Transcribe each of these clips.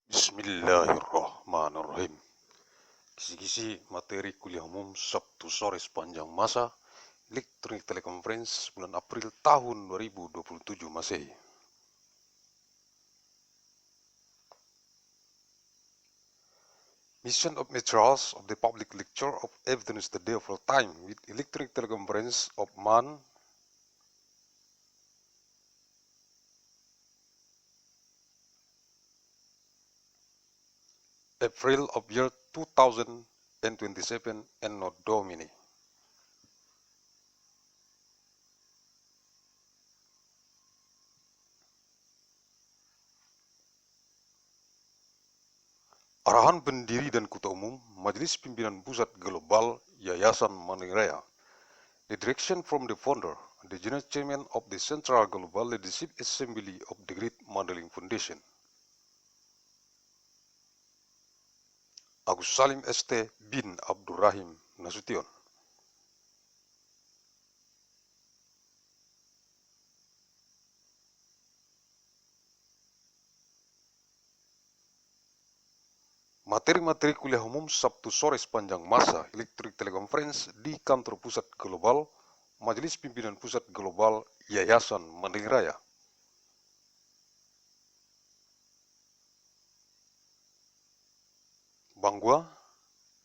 Bismillahirrahmanirrahim. Kisi-kisi materi kuliah umum Sabtu sore sepanjang masa elektronik teleconference bulan April tahun 2027 Masehi. Mission of materials of the public lecture of evidence the day of all time with electronic teleconference of MAN April of year 2027 ANNO DOMINI. Arahan Pendiri dan Ketua Umum Majelis Pimpinan Pusat Global Yayasan Raya. The direction from the founder, the General Chairman of the Central Global Leadership Assembly of the Great Mandailing Foundation. Agussalim St. bin Abdur Rahim Nasution. Materi-materi kuliah umum Sabtu sore sepanjang masa elektronik teleconference di Kantor Pusat Global Majelis Pimpinan Pusat Global Yayasan Raya. Banggua,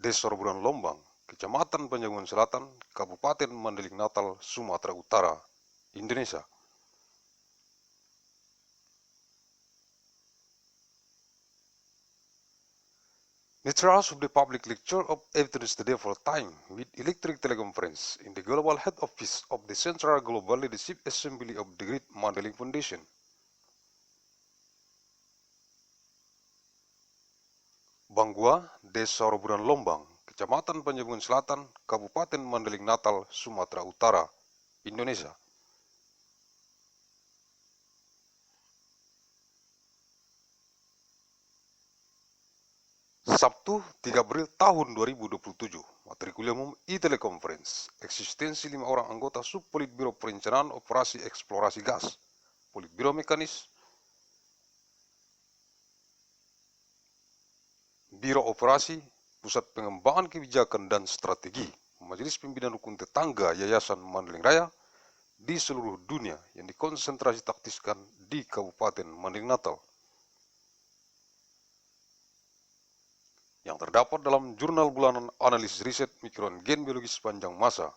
Desa Roburan Lombang, Kecamatan Panjangan Selatan, Kabupaten Mandailing Natal, Sumatera Utara, Indonesia. Materials of the public lecture of evidence the day for time with electric teleconference in the global head office of the Central Global Leadership Assembly of the Great Mandailing Foundation. Banggua, Desa Roburan Lombang, Kecamatan Panjangan Selatan, Kabupaten Mandailing Natal, Sumatera Utara, Indonesia. Sabtu 3 April tahun 2027, materi kuliah umum e-teleconference, eksistensi 5 orang anggota Subpolitbiro Perencanaan Operasi Eksplorasi Gas, Politbiro Mekanis, Biro Operasi, Pusat Pengembangan Kebijakan dan Strategi, Majelis Pimpinan Rukun Tetangga Yayasan Mandailing Raya di seluruh dunia yang dikonsentrasi taktiskan di Kabupaten Mandailing Natal. Yang terdapat dalam Jurnal Bulanan Analisis Riset Mikron Gen Biologi Sepanjang Masa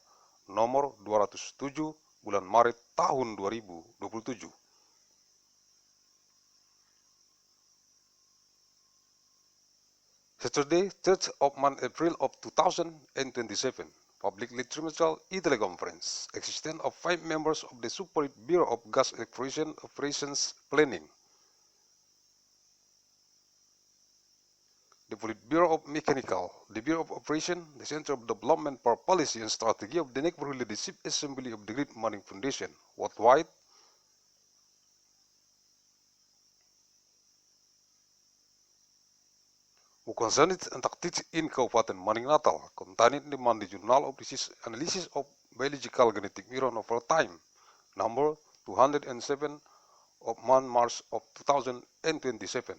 nomor 207 bulan Maret tahun 2027. Saturday, 3rd of month April of 2027, Public Lecture Material e-teleconference, existence of 5 members of the Subpolitburo of Gas Exploration Operations Planning. The Politburo of Mechanical, the Bureau of Operation, the Center of Development for Policy and Strategy of the Neighborhood Leadership Assembly of the Great Mandailing Foundation, worldwide. Concerning and tactics in Kabupaten Mandailing Natal, contained in the Monday Journal of Analysis of Biological Genetic Mirror over Time, number 207 of March of 2027.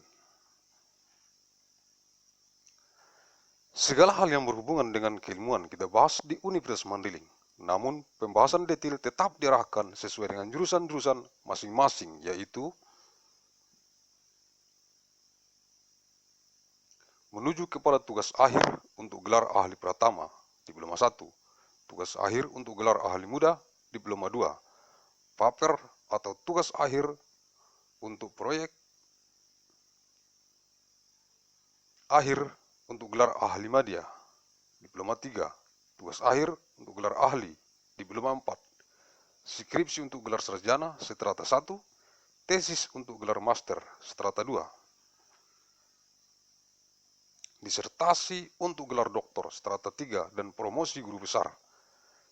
Segala hal yang berhubungan dengan keilmuan kita bahas di Universitas Mandailing. Namun, pembahasan detail tetap diarahkan sesuai dengan jurusan-jurusan masing-masing, yaitu menuju kepada tugas akhir untuk gelar ahli pratama, Diploma 1, tugas akhir untuk gelar ahli muda, Diploma 2, paper atau tugas akhir untuk proyek akhir untuk gelar ahli madya, Diploma 3, tugas akhir untuk gelar ahli, Diploma 4, skripsi untuk gelar sarjana, strata 1, tesis untuk gelar master, strata 2, disertasi untuk gelar doktor, strata 3, dan promosi guru besar.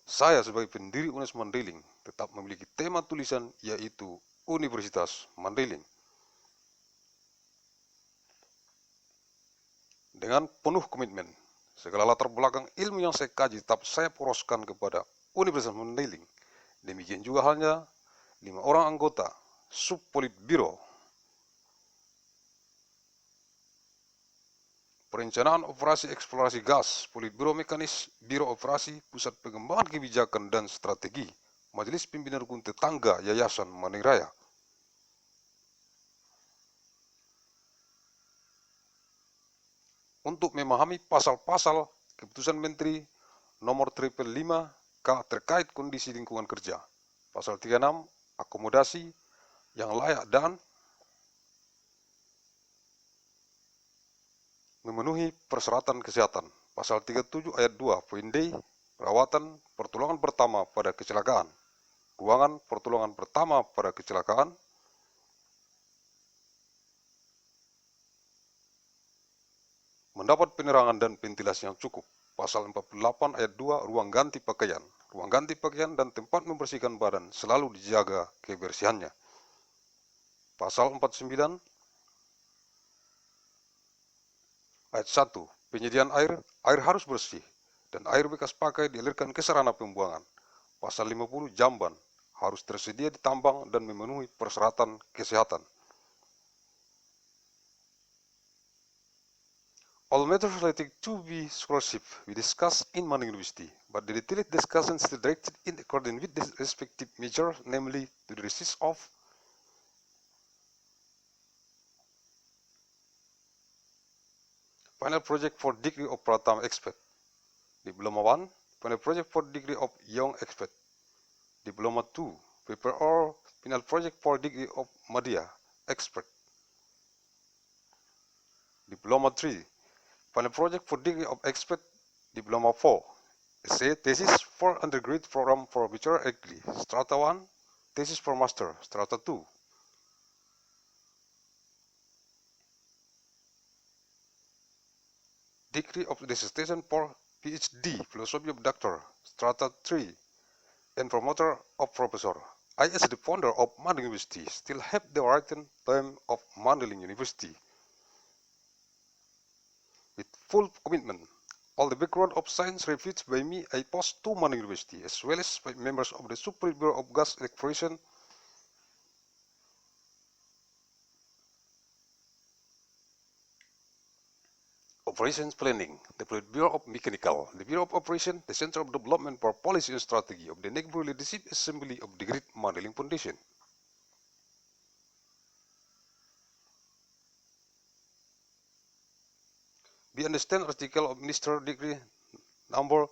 Saya sebagai pendiri Universitas Mandailing tetap memiliki tema tulisan yaitu Universitas Mandailing. Dengan penuh komitmen, segala latar belakang ilmu yang saya kaji tetap saya poroskan kepada Universitas Mandailing. Demikian juga halnya 5 orang anggota Subpolitbiro Perencanaan Operasi Eksplorasi Gas, Politbiro Mekanis, Biro Operasi, Pusat Pengembangan Kebijakan dan Strategi, Majelis Pimpinan Rukun Tetangga Yayasan Raya. Untuk memahami pasal-pasal Keputusan Menteri Nomor 555 K terkait kondisi lingkungan kerja, Pasal 36 akomodasi yang layak dan memenuhi persyaratan kesehatan, Pasal 37 ayat 2 poin D, perawatan pertolongan pertama pada kecelakaan, ruangan pertolongan pertama pada kecelakaan, mendapat penerangan dan ventilasi yang cukup, Pasal 48 ayat 2 ruang ganti pakaian dan tempat membersihkan badan selalu dijaga kebersihannya, Pasal 49 ayat 1 penyediaan air harus bersih dan air bekas pakai dialirkan ke sarana pembuangan, Pasal 50 jamban harus tersedia di tambang dan memenuhi persyaratan kesehatan. All matters relating to the scholarship we discuss in Mandailing University, but the detailed discussion is directed in accordance with the respective measures, namely to the receipt of Final Project for Degree of Pratama Expert, Diploma 1, Final Project for Degree of Young Expert, Diploma 2, Paper or Final Project for Degree of Media Expert, Diploma 3, Final Project for Degree of Expert, Diploma 4, Essay Thesis for Undergraduate Program for Bachelor Degree, Strata 1, Thesis for Master, Strata 2, Degree of Dissertation for PhD, Philosophy of Doctor, Strata 3, and Promoter of Professor. I, as the founder of Mandailing University, still have the written name of Mandailing University. With full commitment, all the background of science reviewed by me I post to Mandailing University, as well as by members of the Superbureau of Gas Exploration, Operations Planning, the Bureau of Mechanical, the Bureau of Operation, the Center of Development for Policy and Strategy of the Neighborhood Leadership Assembly of the Great Mandailing Foundation. We understand article of Minister Degree number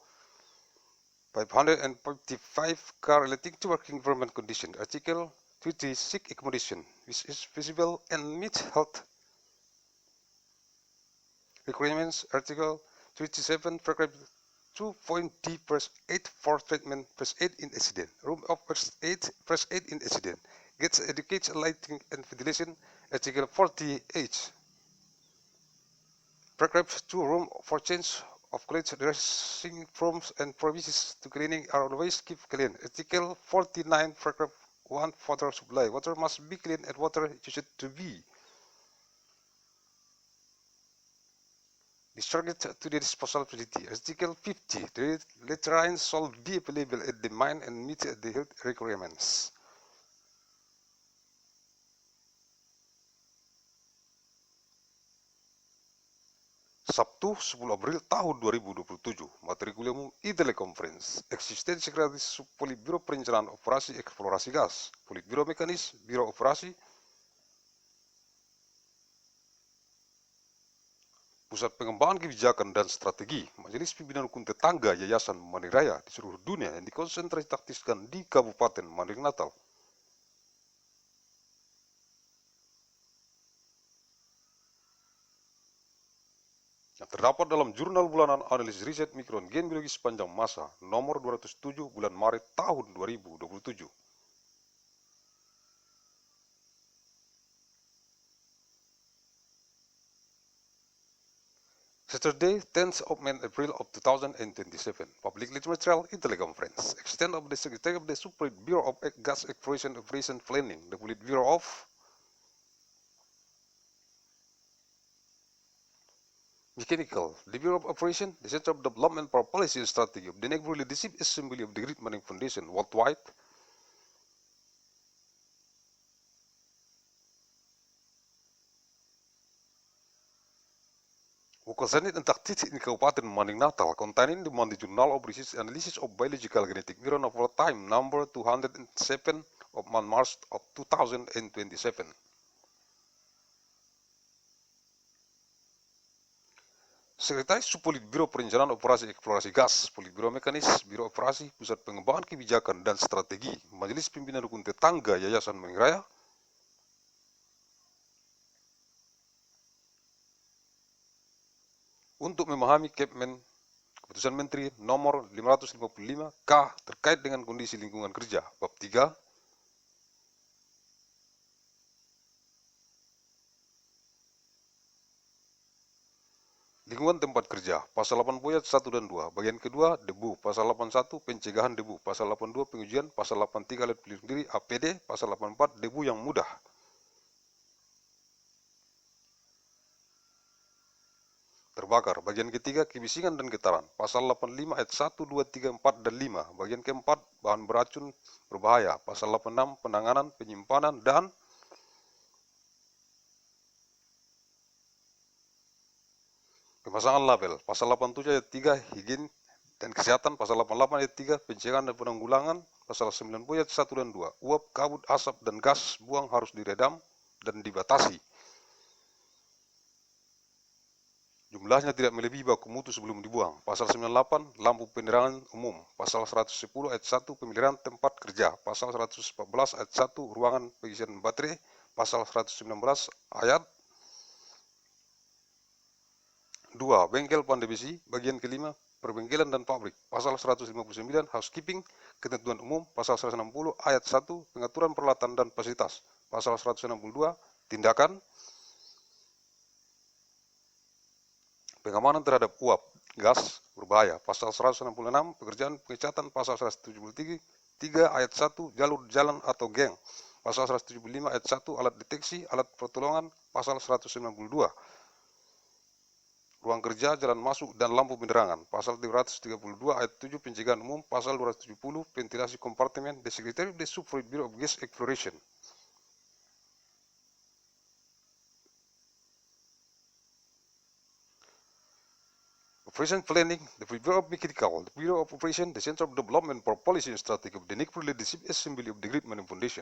555 relating to working environment condition, article 26 accommodation, which is feasible and meets health requirements, article 27 paragraph 2.d press 8 for treatment press 8 in accident, room of press 8 in accident, gets educates lighting and ventilation, article 40h. Paragraph 2 room for change of clothes, dressing rooms and provisions to cleaning are always keep clean, article 49 paragraph 1 water supply, water must be clean and water used to be discharged to the disposal facility. Article 50. The latrines shall be available at the mine and meet the health requirements. Sabtu 10 April tahun 2027, materi kuliah umum Teleconference, eksistensi gratis Politbiro Perencanaan Operasi Eksplorasi Gas, Politbiro Mekanis, Biro Operasi, Pusat Pengembangan Kebijakan dan Strategi, Majelis Pimpinan Rukun Tetangga Yayasan Raya di seluruh dunia yang dikonsentrasi taktiskan di Kabupaten Mandailing Natal. Yang terdapat dalam Jurnal Bulanan Analisis Riset Mikron Gen Biologi Sepanjang Masa nomor 207 bulan Maret tahun 2027. Saturday, 10th of April of 2027, publicly material Teleconference, extent of the Secretary of the Supreme Bureau of Gas Exploration Operation Planning, the Politburo of Mechanical, the Bureau of Operation, the Center of Development for Policy and Strategy of the Neighborhood Leadership Assembly of the Great Mandailing Foundation worldwide, Occasioned and active in Kabupaten Mandailing Natal, containing the Monday Journal of Research Analysis of Biological Genetic Mirror of time number 207 of March of 2027. Sekretaris Subpolitbiro Perencanaan Operasi Eksplorasi Gas, Politbiro Mekanis, Biro Operasi, Pusat Pengembangan Kebijakan dan Strategi, Majelis Pimpinan Rukun Tetangga Yayasan Raya, untuk memahami Keputusan Menteri nomor 555 K terkait dengan kondisi lingkungan kerja, bab 3, lingkungan tempat kerja, pasal 80 ayat 1 dan 2, bagian kedua, debu, pasal 81, pencegahan debu, pasal 82, pengujian, pasal 83, alat pelindung diri, APD, pasal 84, debu yang mudah. Terbakar, bagian ketiga, kebisingan dan getaran, pasal 85 ayat 1, 2, 3, 4, dan 5, bagian keempat, bahan beracun berbahaya, pasal 86, penanganan, penyimpanan, dan pemasangan label, pasal 87 ayat 3, higien dan kesehatan, pasal 88 ayat 3, pencegahan dan penanggulangan, pasal 90 ayat 1 dan 2, uap, kabut, asap, dan gas buang harus diredam dan dibatasi. Jumlahnya tidak melebihi baku mutu sebelum dibuang. Pasal 98, lampu penerangan umum. Pasal 110 ayat 1, pemeliharaan tempat kerja. Pasal 114 ayat 1, ruangan pengisian baterai. Pasal 119 ayat 2, bengkel pandai besi. Bagian kelima, perbengkelan dan pabrik. Pasal 159, housekeeping, ketentuan umum. Pasal 160 ayat 1, pengaturan peralatan dan fasilitas. Pasal 162, tindakan pengamanan terhadap uap, gas berbahaya. Pasal 166, pekerjaan pengecatan. Pasal 173 ayat 1, jalur jalan atau geng. Pasal 175 ayat 1, alat deteksi, alat pertolongan. Pasal 192, ruang kerja, jalan masuk, dan lampu penerangan. Pasal 332 ayat 7, pencegahan umum. Pasal 270, ventilasi kompartemen. The Secretary of the Subpolitburo of Gas Exploration. Operation Planning, the Bureau of Mechanical, the Bureau of Operation, the Center of Development for Policy and Strategy of the NICPRO Leadership Assembly of the Great Mandailing Foundation.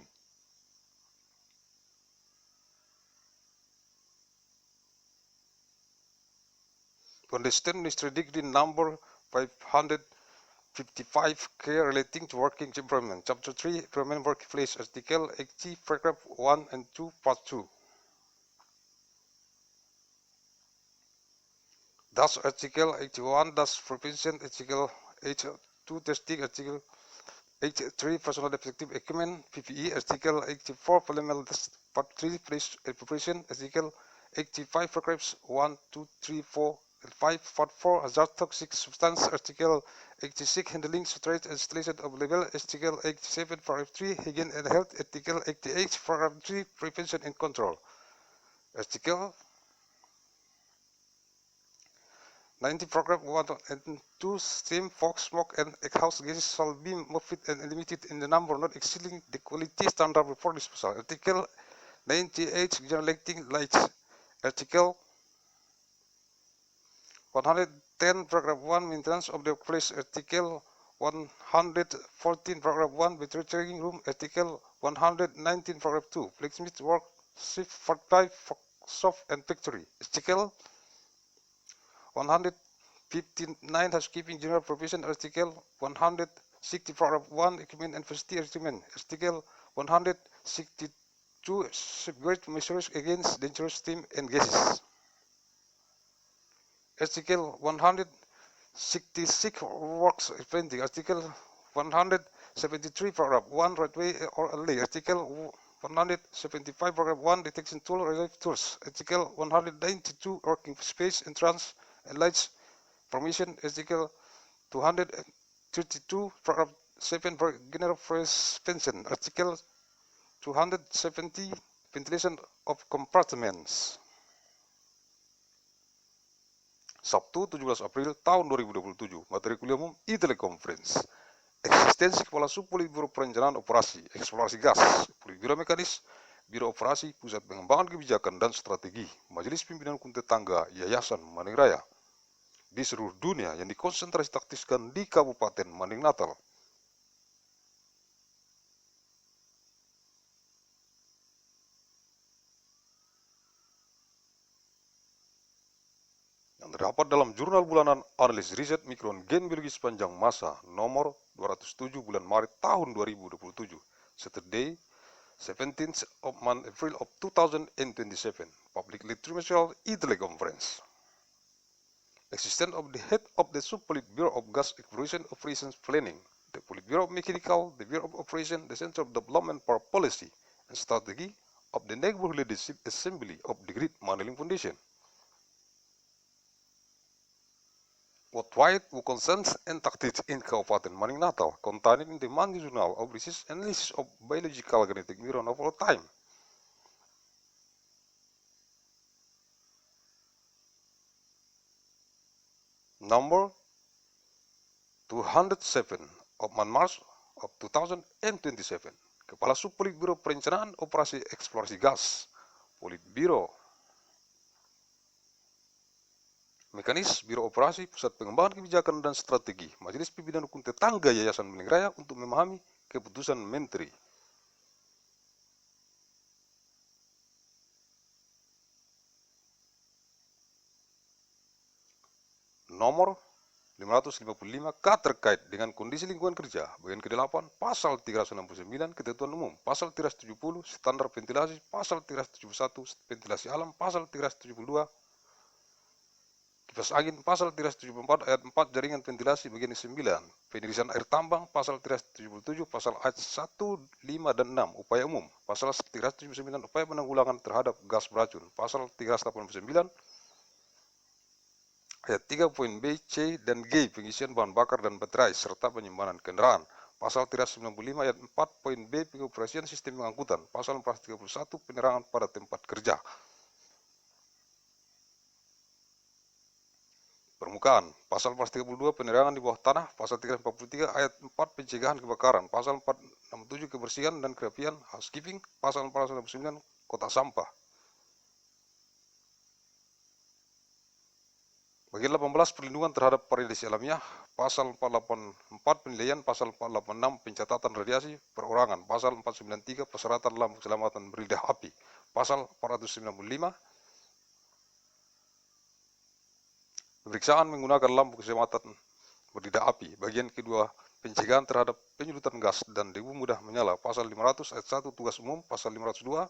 To understand Ministry Degree number 555 care relating to working environment, Chapter 3, Environment Workplace, Article 80, Paragraph 1 and 2, Part 2. Thus, Article 81, thus prevention, Article 82, testing, Article 83, personal protective equipment, PPE, Article 84, parliamentary Part 3, police preparation, Article 85, paragraphs 1, 2, 3, 4, and 5, Part 4, hazard toxic substance, Article 86, handling, storage, and installation of level, Article 87, paragraph 3, hygiene and health, Article 88, paragraph 3, prevention and control, Article 90, paragraph 1 and 2, steam, fog, smoke, and exhaust gases shall be moved and limited in the number not exceeding the quality standard before disposal. Article 98, general lighting lights. Article 110, paragraph 1, maintenance of the place. Article 114, paragraph 1, battery room. Article 119, paragraph 2, blacksmith work, shift, shop, and factory. Article 159, housekeeping general provision. Article 160, paragraph 1, equipment and facility arrangement. Article 162, safeguard measures against dangerous steam and gases. Article 166, works printing. Article 173, paragraph 1, right way or alley. Article 175, paragraph 1, detection tool, related tools. Article 192, working space, entrance, and lights permission. Article 232, paragraph 7, general suspension. Article 270, ventilation of compartments. Sabtu 17 April tahun 2027, materi kuliah umum Teleconference. Eksistensi Kepala Subpolitburo Perencanaan Operasi Eksplorasi Gas, Politbiro Mekanis, Biro Operasi Pusat Pengembangan Kebijakan dan Strategi Majelis Pimpinan Hukum Tetangga Yayasan Mandailing Raya di seluruh dunia yang dikonsentrasi taktiskan di Kabupaten Mandailing Natal. Yang terdapat dalam jurnal bulanan Analisis Riset Mikron Gen Biologi Sepanjang Masa nomor 207 bulan Maret tahun 2027, Saturday 17th of month April of 2027, Public Literature e-Teleconference. Existence of the head of the Sub-Politburo of Gas Exploration Operations Planning, the Politburo of Mechanical, the Bureau of Operation, the Center of Development for Policy and Strategy of the Neighborhood Leadership Assembly of the Great Mandailing Foundation. Worldwide who concerns and tactics in Kabupaten Mandailing Natal, contained in the Monthly Journal of Research Analysis of Biological Genetic Neuron of all time. Number 207 of March of 2027. Kepala Sub-Politburo Perencanaan Operasi Eksplorasi Gas, Politburo Mekanis Biro Operasi Pusat Pengembangan Kebijakan dan Strategi Majelis Pimpinan Hukum Tetangga Yayasan Mandailing Raya untuk memahami keputusan Menteri. Nomor 555 K terkait dengan kondisi lingkungan kerja, bagian ke-8, pasal 369 Ketentuan Umum, pasal 370 standar ventilasi, pasal 371 ventilasi alam, pasal 372 kipas angin, pasal 374 ayat 4 jaringan ventilasi bagian 9, penirisan air tambang, pasal 377, pasal ayat 1, 5, dan 6, upaya umum, pasal 379, upaya penanggulangan terhadap gas beracun, pasal 389, ayat 3 poin B, C, dan G, pengisian bahan bakar dan baterai, serta penyimpanan kendaraan, pasal 395 ayat 4 poin B, pengoperasian sistem pengangkutan, pasal 431, penerangan pada tempat kerja. Permukaan, pasal 432 penerangan di bawah tanah, pasal 343 ayat 4 pencegahan kebakaran, pasal 467 kebersihan dan kerapian, housekeeping, pasal 469 kotak sampah. Bagian 18 perlindungan terhadap radiasi alamiah, pasal 484 penilaian, pasal 486 pencatatan radiasi perorangan, pasal 493 persyaratan lampu keselamatan beridah api, pasal 495 pemeriksaan menggunakan lampu keselamatan beridah api, bagian kedua pencegahan terhadap penyudutan gas dan debu mudah menyala, pasal 500 ayat 1 tugas umum, pasal 502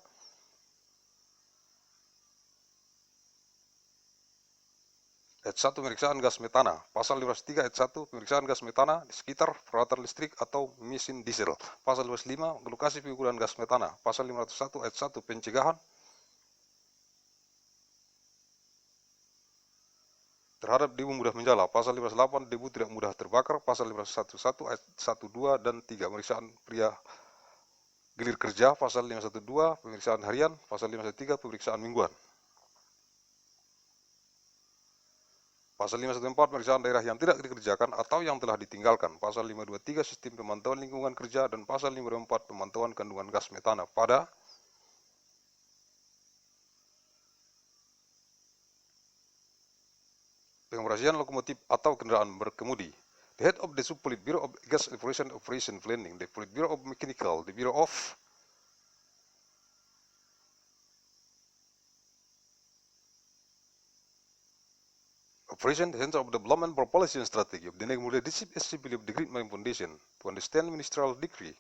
ayat 1 pemeriksaan gas metana, pasal 503 ayat 1 pemeriksaan gas metana di sekitar peralatan listrik atau mesin diesel, pasal 505 lokasi penggunaan gas metana, pasal 501 ayat 1 pencegahan terhadap debu mudah menyala, pasal 508 debu tidak mudah terbakar, pasal 511 ayat 1, 2, dan 3 pemeriksaan pria gilir kerja, pasal 512 pemeriksaan harian, pasal 513 pemeriksaan mingguan. Pasal 514 pemeriksaan daerah yang tidak dikerjakan atau yang telah ditinggalkan, pasal 523 sistem pemantauan lingkungan kerja, dan pasal 524 pemantauan kandungan gas metana pada pengoperasian lokomotif atau kendaraan berkemudi. The head of the Sub-Politburo of Gas Operation Planning, the Politburo of Mechanical, the Bureau of Operation, the Center of Development for Policy and Strategy of the Neighborhood Leadership Assembly of the Great Mandailing Foundation to understand ministerial decree.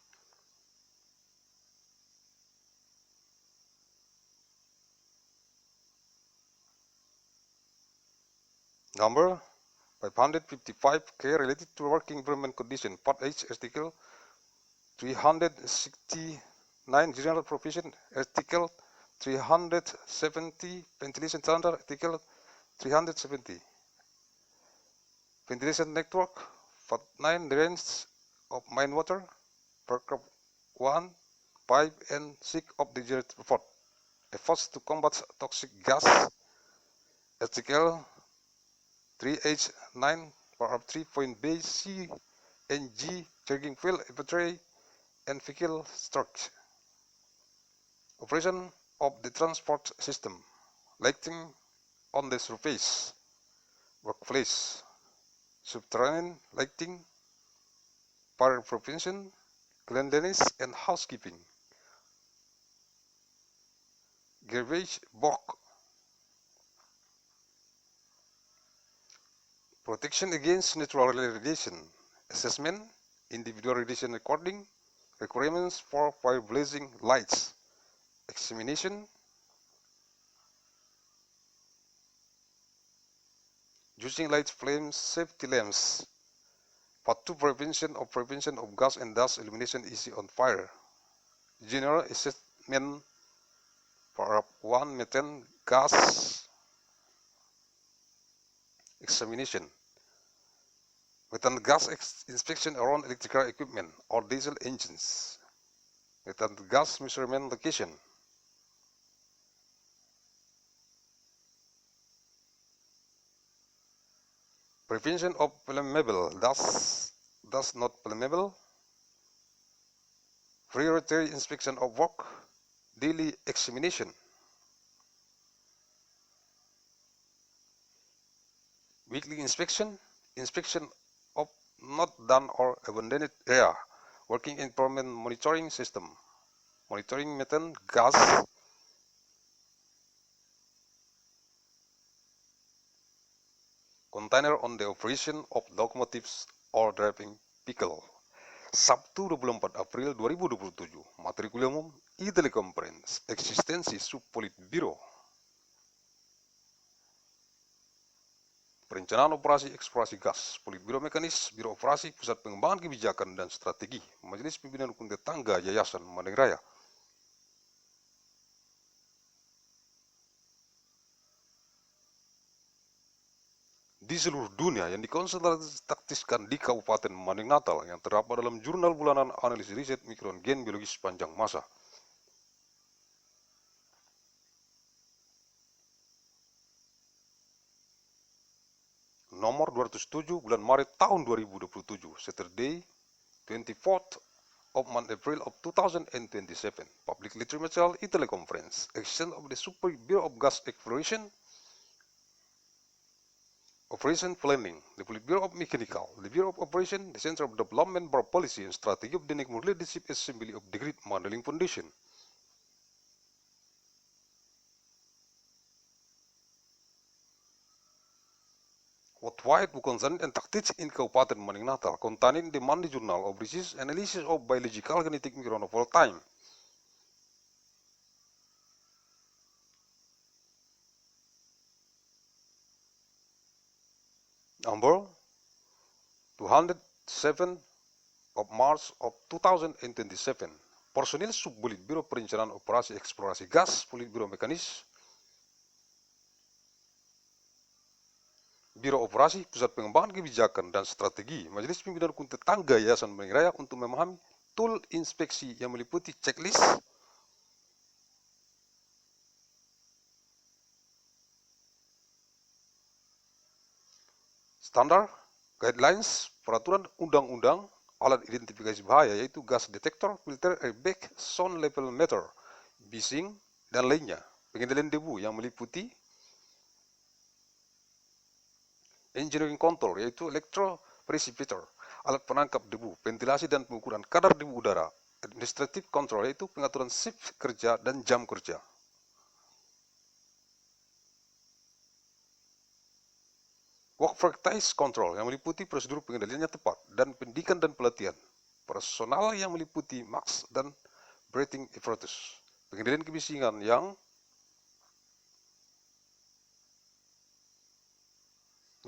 Number 555K related to working environment condition, Part H, Article 369 General Provision, Article 370 Ventilation Standard, Article 370 Ventilation Network, Part 9 Drains of Mine Water, Paragraph 1, 5, and 6 of the General Report. Efforts to combat toxic gas, Article 3H9, Paragraph 3, Point B, C, and G, Drinking Field, Battery, and Vehicle Storage. Operation of the transport system, lighting on the surface, workplace, subterranean lighting, fire prevention, cleanliness and housekeeping, garbage box, protection against natural radiation, assessment, individual radiation recording, requirements for fire blazing lights, examination, using light flame safety lamps, Part 2 prevention of gas and dust elimination easy on fire, general assessment, Part 1 methane gas examination, methane gas inspection around electrical equipment or diesel engines, methane gas measurement location, prevention of flammable dust not flammable, priority inspection of work, daily examination, weekly inspection of not done or abandoned area, working environment monitoring system, monitoring methane gas, container on the operation of locomotives or driving vehicle. Sabtu 24 April 2027, materi kuliah umum Teleconference, eksistensi Subpolitbiro. Perencanaan operasi eksplorasi gas, Politbiro Mekanis, Biro Operasi, Pusat Pengembangan Kebijakan dan Strategi, Majelis Pimpinan Hukum Tetangga Yayasan Raya. Di seluruh dunia yang dikonsentrasikan di Kabupaten Mandailing Natal yang terdapat dalam jurnal bulanan analisis riset mikron gen biologis sepanjang masa. Nomor 207 bulan Maret tahun 2027, Saturday 24th of month April of 2027, Public Lecture Material Teleconference, Action of the Super Bureau of Gas Exploration, Operation Planning, the Bureau of Mechanical, the Bureau of Operation, the Center of Development for Policy and Strategy of the National Leadership Assembly of the Great Mandailing Foundation. Worldwide Bukonsan and Tactics in Kabupaten Mandailing Natal, containing the Monday Journal of Research Analysis of Biological Genetic Micron of all time. Number 207 of March of 2027. Personil Subpolitbiro Perencanaan Operasi Eksplorasi Gas, Politbiro Mekanis, Biro Operasi, Pusat Pengembangan Kebijakan dan Strategi, Majelis Pimpinan Hukum Tetangga Yayasan Raya untuk memahami tool inspeksi yang meliputi checklist, standar, guidelines, peraturan undang-undang, alat identifikasi bahaya yaitu gas detektor, filter, airbag, sound level meter, bising, dan lainnya. Pengendalian debu yang meliputi engineering control yaitu electro precipitator, alat penangkap debu, ventilasi dan pengukuran kadar debu udara, administrative control yaitu pengaturan shift kerja dan jam kerja. Work practice control yang meliputi prosedur pengendaliannya tepat dan pendidikan dan pelatihan. Personal yang meliputi max dan breathing apparatus. Pengendalian kebisingan yang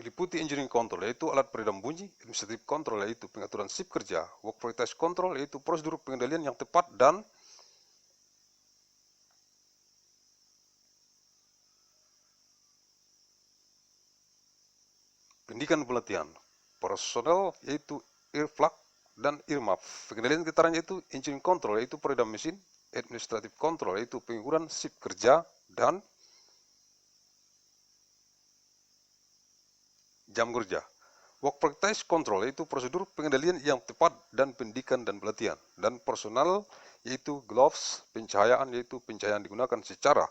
meliputi engineering control yaitu alat peredam bunyi, administrative control yaitu pengaturan shift kerja, work practice control yaitu prosedur pengendalian yang tepat dan pendidikan pelatihan. Personel yaitu earplug dan earmuff. Pengendalian getaran yaitu engineering control yaitu peredam mesin, administrative control yaitu pengukuran shift kerja dan jam kerja. Work practice control yaitu prosedur pengendalian yang tepat dan pendidikan dan pelatihan. Dan personal yaitu gloves, pencahayaan, yaitu pencahayaan digunakan secara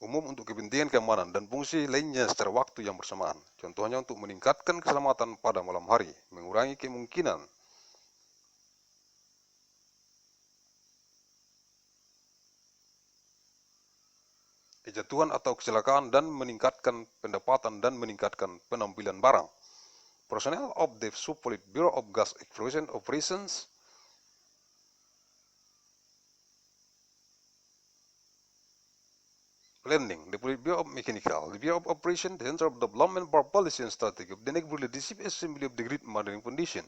umum untuk kepentingan keamanan dan fungsi lainnya secara waktu yang bersamaan. Contohnya untuk meningkatkan keselamatan pada malam hari, mengurangi kemungkinan kejatuhan atau kecelakaan dan meningkatkan pendapatan dan meningkatkan penampilan barang. Personnel of the Subpolite Bureau of Gas Exploration Operations Planning, the Polite Bureau of Mechanical, the Bureau of Operation, the Center of Development for Policy and Strategy of the Neighborhood Leadership Assembly of the Great Mandailing Foundation.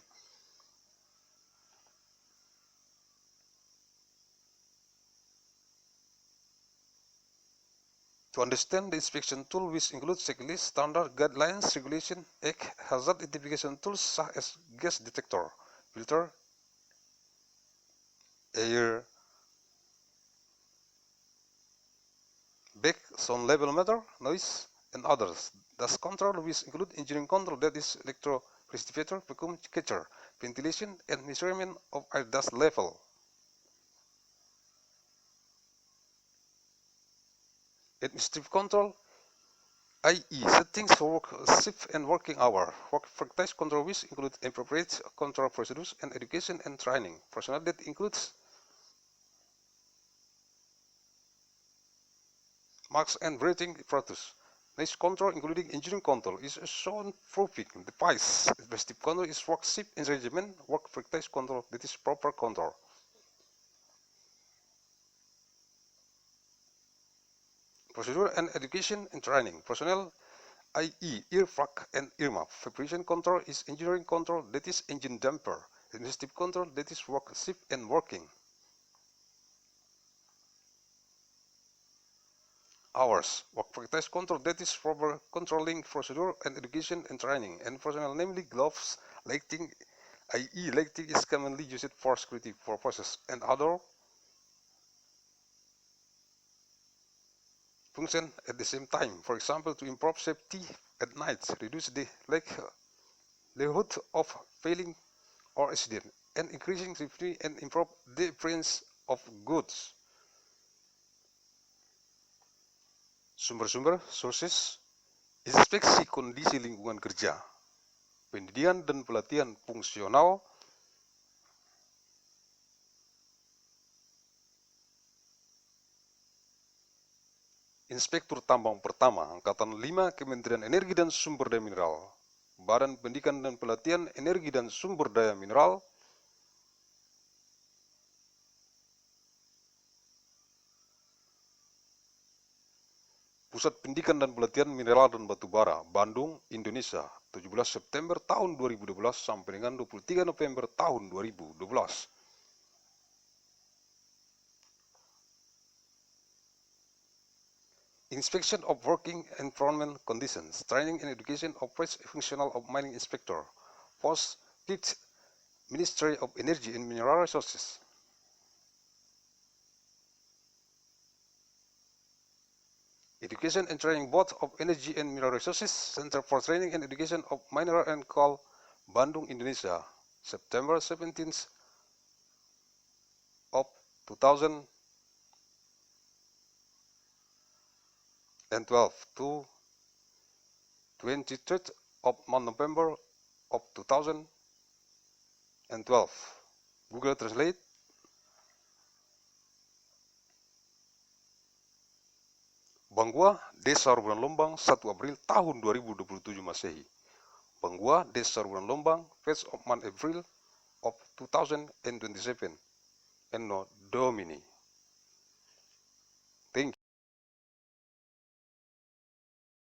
To understand the inspection tool, which includes checklists, standard guidelines, regulation, hazard identification tools such as gas detector, filter, air bag, sound level meter, noise, and others. Dust control, which include engineering control, that is electro-precipitator, vacuum catcher, ventilation, and measurement of air dust level. Administrative control, i.e. settings for work shift and working hour. Workplace control, which include appropriate control procedures and education and training. Personnel that includes marks and breathing apparatus. Noise control, including engineering control, is a soundproofing device. Administrative control is work shift arrangement. Workplace control, that is proper control. Procedure and education and training. Personnel, i.e. earfrag and earmuff. Vibration control is engineering control, that is engine damper. Administrative control, that is work shift and working hours. Workplace control, that is proper controlling procedure and education and training. And personnel, namely gloves, lighting, i.e. lighting is commonly used for security purposes and other function at the same time. For example, to improve safety at night, reduce the likelihood of failing or accident, and increasing safety and improve the appearance of goods. Sumber-sumber, sources, inspeksi kondisi lingkungan kerja, pendidikan dan pelatihan fungsional, Inspektur Tambang Pertama, Angkatan 5, Kementerian Energi dan Sumber Daya Mineral, Badan Pendidikan dan Pelatihan Energi dan Sumber Daya Mineral, Pusat Pendidikan dan Pelatihan Mineral dan Batubara, Bandung, Indonesia, 17 September tahun 2012 sampai dengan 23 November tahun 2012. Inspection of working environment conditions, training and education of Vice Functional of Mining Inspector, Post 5th Ministry of Energy and Mineral Resources. Education and Training Board of Energy and Mineral Resources, Center for Training and Education of Mineral and Coal, Bandung, Indonesia, September 17th of 2012 to 23rd of November of 2012. Google Translate. Banggua, Desa Rubunan Lombang, 1 April tahun 2027 Masehi. Banggua, Desa Rubunan Lombang, 1st of month April of 2027. ANNO, DOMINI.